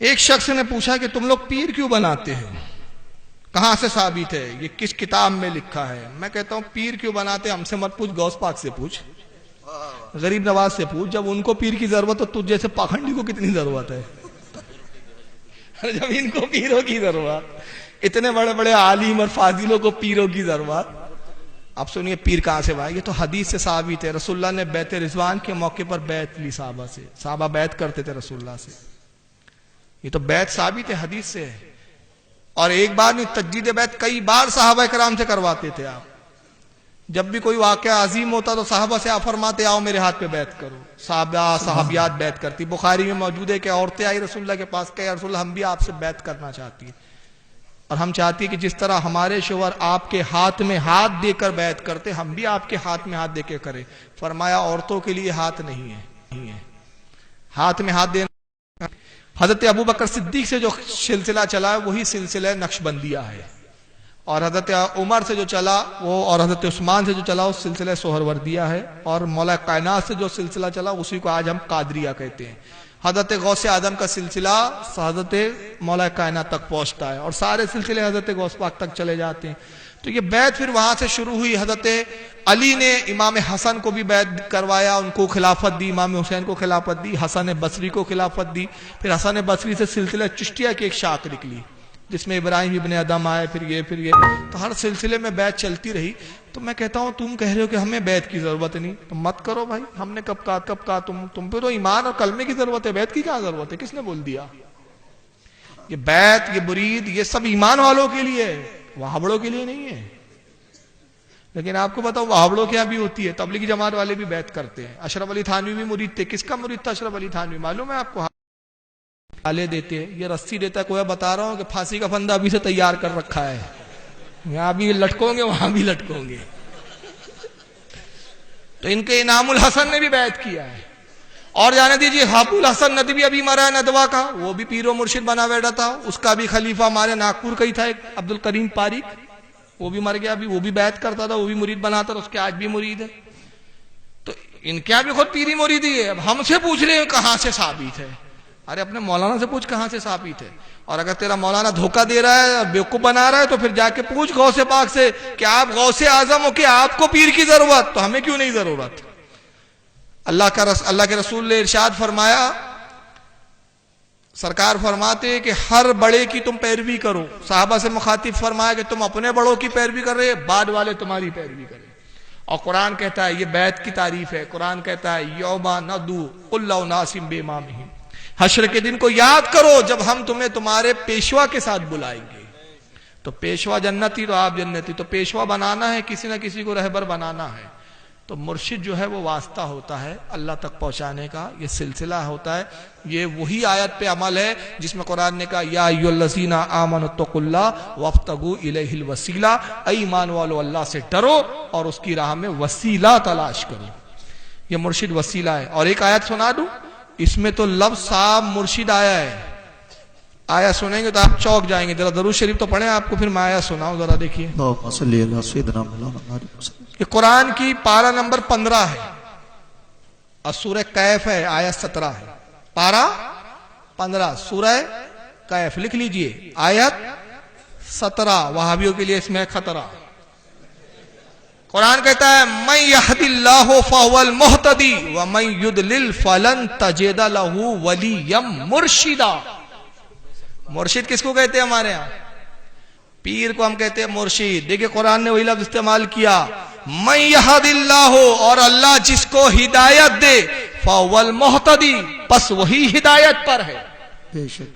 ایک شخص نے پوچھا کہ تم لوگ پیر کیوں بناتے ہیں، کہاں سے ثابت ہے، یہ کس کتاب میں لکھا ہے؟ میں کہتا ہوں پیر کیوں بناتے ہم سے مت پوچھ، غوث پاک سے پوچھ، غریب نواز سے پوچھ. جب ان کو پیر کی ضرورت ہو تجھ جیسے پاکھنڈی کو کتنی ضرورت ہے؟ جب ان کو پیروں کی ضرورت، اتنے بڑے بڑے عالم اور فاضلوں کو پیروں کی ضرورت. اب سنیے پیر کہاں سے بھائی، یہ تو حدیث سے ثابت ہے. رسول اللہ نے بیعت رضوان کے موقع پر بیعت لی صحابہ سے، صحابہ بیعت کرتے تھے رسول اللہ سے. یہ تو بیعت ثابت ہے، حدیث سے ہے. اور ایک بار نہیں، تجدید بیعت کئی بار صحابہ کرام سے کرواتے تھے آپ. جب بھی کوئی واقعہ عظیم ہوتا تو صحابہ سے آپ فرماتے آؤ میرے ہاتھ پہ بیعت کرو. صحابہ صحابیات بیعت کرتی. بخاری میں موجود ہے کہ عورتیں آئی رسول اللہ کے پاس کہ یا رسول اللہ ہم بھی آپ سے بیعت کرنا چاہتی ہیں، اور ہم چاہتی ہیں کہ جس طرح ہمارے شوہر آپ کے ہاتھ میں ہاتھ دے کر بیعت کرتے ہم بھی آپ کے ہاتھ میں ہاتھ دے کے کریں. فرمایا عورتوں کے لیے ہاتھ نہیں ہے، ہاتھ میں ہاتھ دینا. حضرت ابو بکر صدیق سے جو سلسلہ چلا ہے وہی سلسلہ نقشبندیہ ہے، اور حضرت عمر سے جو چلا وہ، اور حضرت عثمان سے جو چلا وہ سلسلہ سہروردیہ ہے، اور مولا کائنات سے جو سلسلہ چلا اسی کو آج ہم قادریہ کہتے ہیں. حضرت غوث اعظم کا سلسلہ حضرت مولا کائنات تک پہنچتا ہے، اور سارے سلسلے حضرت غوث پاک تک چلے جاتے ہیں. تو یہ بیعت پھر وہاں سے شروع ہوئی. حضرت علی نے امام حسن کو بھی بیعت کروایا، ان کو خلافت دی. امام حسین کو خلافت دی، حسن بصری کو خلافت دی. پھر حسن بصری سے سلسلہ چشتیہ کی ایک شاخ نکلی جس میں ابراہیم ابن ادم آئے، پھر یہ تو ہر سلسلے میں بیعت چلتی رہی. تو میں کہتا ہوں تم کہہ رہے ہو کہ ہمیں بیعت کی ضرورت نہیں، تو مت کرو بھائی. ہم نے کب کہا تم پہ تو ایمان اور کلمے کی ضرورت ہے، بیعت کی کیا ضرورت ہے؟ کس نے بول دیا؟ یہ بیعت، یہ مرید، یہ سب ایمان والوں کے لیے ہے، وہابڑوں کے لیے نہیں ہے. لیکن آپ کو بتاؤ وہابڑوں کے یہاں بھی ہوتی ہے، تبلیغی جماعت والے بھی بیعت کرتے ہیں. اشرف علی تھانوی بھی مرید تھے. کس کا مرید تھا اشرف علی تھانوی معلوم ہے آپ کو؟ آلے دیتے ہیں، یہ رسی دیتا ہے. کوئی بتا رہا ہوں کہ پھانسی کا پھندا ابھی سے تیار کر رکھا ہے، یہاں بھی لٹکوں گے وہاں بھی لٹکوں گے. تو ان کے انعام الحسن نے بھی بیعت کیا ہے. اور جانے دیجیے حافظ الحسن ندوی ابھی مرا ہے ندوہ کا، وہ بھی پیر و مرشد بنا بیٹھا تھا. اس کا بھی خلیفہ ہمارے ناگپور کا ہی تھا، ایک عبد الکریم پاریک، وہ بھی مر گیا. ابھی وہ بھی بیعت کرتا تھا، وہ بھی مرید بناتا تھا، اس کے آج بھی مرید ہے. تو ان کے یہاں بھی خود پیری مریدی ہے. اب ہم سے پوچھ رہے ہیں کہاں سے ثابت ہے؟ ارے اپنے مولانا سے پوچھ کہاں سے ثابت ہے. اور اگر تیرا مولانا دھوکہ دے رہا ہے، بیوقوف بنا رہا ہے، تو پھر جا کے پوچھ غوث پاک سے کہ آپ غوث اعظم ہو کہ آپ کو پیر کی ضرورت، تو ہمیں کیوں نہیں ضرورت؟ اللہ کے رسول نے ارشاد فرمایا، سرکار فرماتے کہ ہر بڑے کی تم پیروی کرو. صحابہ سے مخاطب فرمایا کہ تم اپنے بڑوں کی پیروی کر رہے، بعد والے تمہاری پیروی کریں. اور قرآن کہتا ہے، یہ بیعت کی تعریف ہے، قرآن کہتا ہے یوم ندعو کل اناس بامامہم، حشر کے دن کو یاد کرو جب ہم تمہیں تمہارے پیشوا کے ساتھ بلائیں گے. تو پیشوا جنتی تو آپ جنتی. تو پیشوا بنانا ہے، کسی نہ کسی کو رہبر بنانا ہے. تو مرشد جو ہے وہ واسطہ ہوتا ہے اللہ تک پہنچانے کا، یہ سلسلہ ہوتا ہے. یہ وہی آیت پہ عمل ہے جس میں قرآن نے کہا یا ایھا الذین آمنوا اتقوا اللہ وابتغوا الیہ الوسیلہ، اے ایمان والو اللہ سے ڈرو اور اس کی راہ میں وسیلہ تلاش کرو. یہ مرشد وسیلہ ہے. اور ایک آیت سنا دوں، اس میں تو لفظ صاحب مرشد آیا ہے. آیا سنیں گے تو آپ چوک جائیں گے. ذرا درود شریف تو پڑھیں آپ کو، پھر میں آیا سناؤں. ذرا دیکھیے، یہ قرآن کی پارہ نمبر 15 ہے، اور سورہ کہف ہے، آیت 17 ہے. پارہ 15 سورہ کہف لکھ لیجئے، آیت 17. وہابیوں کے لیے اس میں خطرہ. قرآن کہتا ہے من یہد اللہ فہو المہتدی ومن یضلل فلن تجد لہ ولیا مرشدا. مرشد کس کو کہتے ہیں ہمارے ہاں؟ پیر کو ہم کہتے ہیں مرشد. دیکھیں قرآن نے وہی لفظ استعمال کیا، من یہد اللہ، اور اللہ جس کو ہدایت دے، فہو المہتدی، پس وہی ہدایت پر ہے.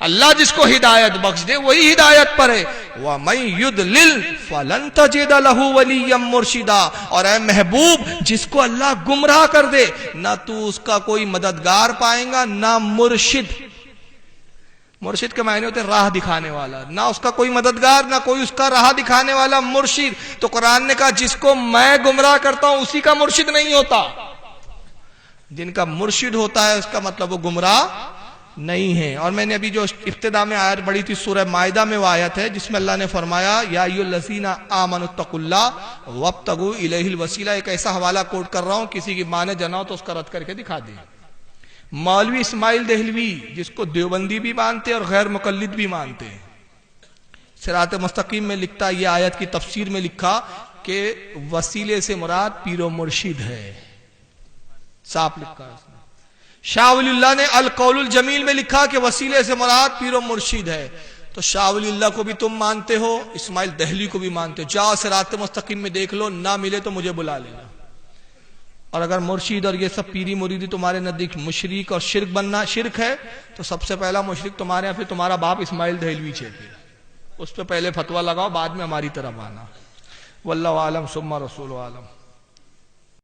اللہ جس کو ہدایت بخش دے وہی ہدایت پر ہے. وَمَن يُضْلِلْ فَلَن تَجِدَ لَهُ وَلِيًّا مُرْشِدًا، اور اے محبوب جس کو اللہ گمراہ کر دے نہ تو اس کا کوئی مددگار پائیں گا نہ مرشد. مرشد کے معنی ہوتے ہیں راہ دکھانے والا، نہ اس کا کوئی مددگار نہ کوئی اس کا راہ دکھانے والا مرشد. تو قرآن نے کہا جس کو میں گمراہ کرتا ہوں اسی کا مرشد نہیں ہوتا. جن کا مرشد ہوتا ہے اس کا مطلب وہ گمراہ نہیں ہے. اور میں نے ابھی جو ابتدا میں آیت پڑھی تھی سورہ مائدہ میں، وہ آیت ہے جس میں اللہ نے فرمایا یا ایھا الذین آمنوا اتقوا اللہ وابتغوا الیہ الوسیلہ. ایک ایسا حوالہ کوٹ کر رہا ہوں، کسی کی ماں نے جنا ہو تو اس کا رد کر کے دکھا دیں. مولوی اسماعیل دہلوی جس کو دیوبندی بھی مانتے اور غیر مقلد بھی مانتے ہیں، صراط مستقیم میں لکھتا، یہ آیت کی تفسیر میں لکھا کہ وسیلے سے مراد پیر و مرشد ہے، صاف لکھا ہے اس نے۔ شاہ ولی اللہ نے القول الجمیل میں لکھا کہ وسیلے سے مراد پیر و مرشد ہے۔ تو شاہ ولی اللہ کو بھی تم مانتے ہو، اسماعیل دہلی کو بھی مانتے ہو، جاؤ صراط مستقیم میں دیکھ لو، نہ ملے تو مجھے بلا لینا۔ اور اگر مرشد اور یہ سب پیری مریدی تمہارے نزدیک مشرک اور شرک بننا شرک ہے تو سب سے پہلا مشرک تمہارے یہاں پھر تمہارا باپ اسماعیل دہلوی چاہیے، اس پہ پہلے فتویٰ لگاؤ، بعد میں ہماری طرف آنا۔ واللہ عالم ثم رسول عالم۔